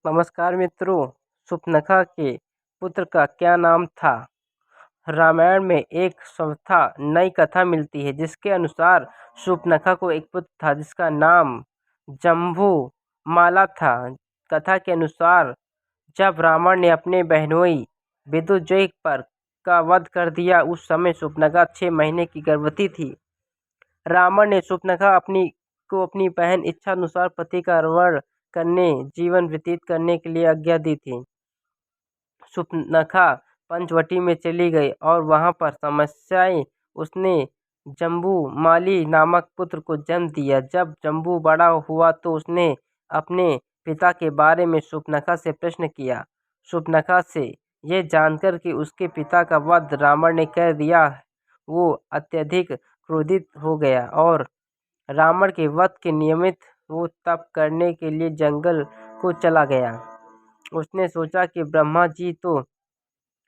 नमस्कार मित्रों, शूर्पणखा के पुत्र का क्या नाम था? रामायण में एक सर्वथा नई कथा मिलती है जिसके अनुसार शूर्पणखा को एक पुत्र था जिसका नाम जम्बूमाला था। कथा के अनुसार जब रावण ने अपने बहनोई विदुजय पर का वध कर दिया उस समय शूर्पणखा 6 महीने की गर्भवती थी। रावण ने शूर्पणखा अपनी बहन इच्छानुसार पति का वध करने जीवन व्यतीत करने के लिए आज्ञा दी थी। शूर्पणखा पंचवटी में चली गई और वहां पर समस्याएं उसने जम्बूमाली नामक पुत्र को जन्म दिया। जब जम्बू बड़ा हुआ तो उसने अपने पिता के बारे में शूर्पणखा से प्रश्न किया। शूर्पणखा से यह जानकर कि उसके पिता का वध रावण ने कर दिया, वो अत्यधिक क्रोधित हो गया और रावण के वध के निमित्त वो तप करने के लिए जंगल को चला गया। उसने सोचा कि ब्रह्मा जी तो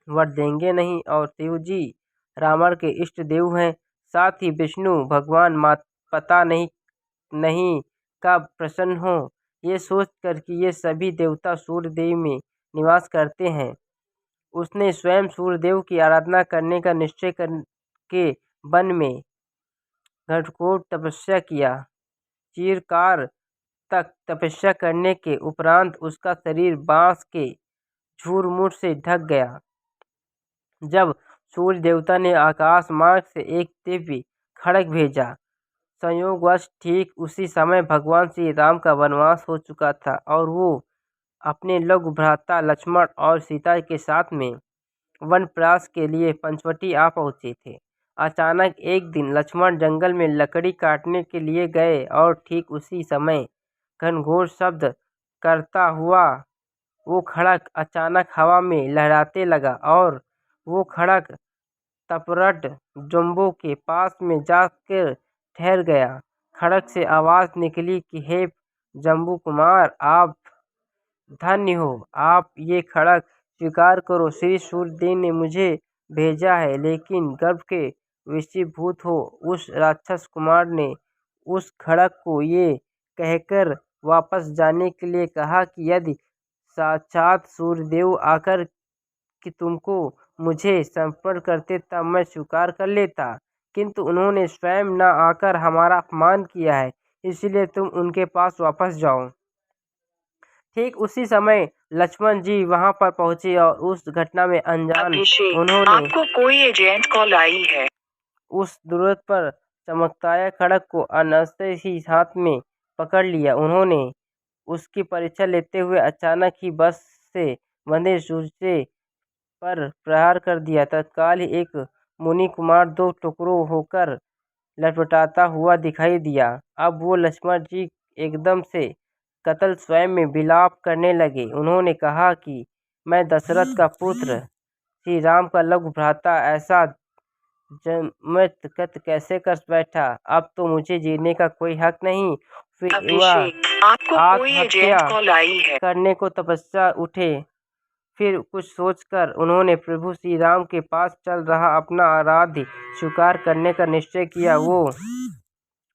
वर देंगे नहीं और शिव जी रावण के इष्ट देव हैं, साथ ही विष्णु भगवान पता नहीं कब प्रसन्न हो। ये सोचकर कि ये सभी देवता सूर्यदेव में निवास करते हैं, उसने स्वयं सूर्यदेव की आराधना करने का निश्चय करके वन में घनघोर तपस्या किया। चिरकाल तक तपस्या करने के उपरांत उसका शरीर बांस के झूर-मूठ से ढक गया। जब सूर्य देवता ने आकाश मार्ग से एक दिव्य खड्ग भेजा, संयोगवश ठीक उसी समय भगवान श्री राम का वनवास हो चुका था और वो अपने लघु भ्राता लक्ष्मण और सीता के साथ में वनप्रवास के लिए पंचवटी आ पहुंचे थे। अचानक एक दिन लक्ष्मण जंगल में लकड़ी काटने के लिए गए और ठीक उसी समय घनघोर शब्द करता हुआ वो खड्ग अचानक हवा में लहराने लगा और वो खड्ग तपरट जम्बू के पास में जाकर ठहर गया। खड्ग से आवाज निकली कि हे जम्बू कुमार, आप धन्य हो, आप ये खड्ग स्वीकार करो। श्री सूर्यदेव ने मुझे भेजा है, लेकिन गर्भ के वशीभूत हो उस राक्षस कुमार ने उस खड्ग को ये कहकर वापस जाने के लिए कहा कि यदि साक्षात सूर्यदेव आकर कि तुमको मुझे समर्पण करते तब मैं स्वीकार कर लेता, किंतु उन्होंने स्वयं न आकर हमारा अपमान किया है, इसलिए तुम उनके पास वापस जाओ। ठीक उसी समय लक्ष्मण जी वहां पर पहुंचे और उस घटना में अनजान उन्होंने आपको कोई एजेंट कॉल आई है। उस जरूरत पर चमकदार खड्ग को अनायासे ही हाथ में पकड़ लिया। उन्होंने उसकी परीक्षा लेते हुए अचानक ही बस से बंधे सूचे पर प्रहार कर दिया। तत्काल ही एक मुनि कुमार 2 टुकड़ों होकर लटपटाता हुआ दिखाई दिया। अब वो लक्ष्मण जी एकदम से कत्ल स्वयं में विलाप करने लगे। उन्होंने कहा कि मैं दशरथ का पुत्र श्री राम का लघु भ्राता ऐसा जन्मत कैसे कर बैठा, अब तो मुझे जीने का कोई हक नहीं। फिर वह आपको कोई आत्महत्या एजेंट कॉल आई है। करने को तपस्या उठे। फिर कुछ सोचकर उन्होंने प्रभु श्री राम के पास चल रहा अपना आराध्य स्वीकार करने का निश्चय किया। वो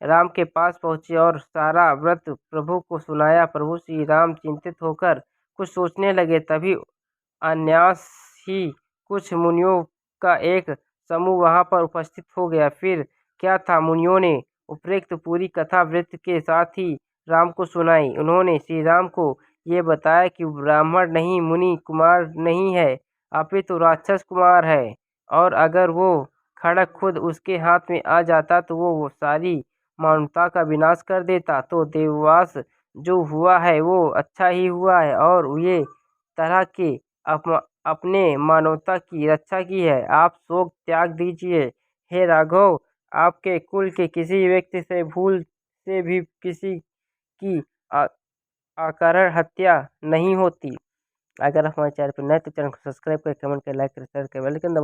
राम के पास पहुंचे और सारा व्रत प्रभु को सुनाया। प्रभु श्री राम चिंतित होकर कुछ सोचने लगे, तभी अनायास ही कुछ मुनियों का एक समूह वहां पर उपस्थित हो गया। फिर क्या था, मुनियों ने उपरोक्त पूरी कथा वृत्त के साथ ही राम को सुनाई। उन्होंने श्री राम को ये बताया कि ब्राह्मण नहीं, मुनि कुमार नहीं है, अपितु राक्षस कुमार है, और अगर वो खड्ग खुद उसके हाथ में आ जाता तो वो सारी मानवता का विनाश कर देता। तो देववास जो हुआ है वो अच्छा ही हुआ है और ये तरह के अपने मानवता की रक्षा की है। आप शोक त्याग दीजिए। हे राघव, आपके कुल के किसी व्यक्ति से भूल से भी किसी की अकारण हत्या नहीं होती। अगर आप हमारे चैनल पर नए तो चैनल को सब्सक्राइब करें, कमेंट करें, लाइक करें, शेयर करें, बेल आइकन दबाएं।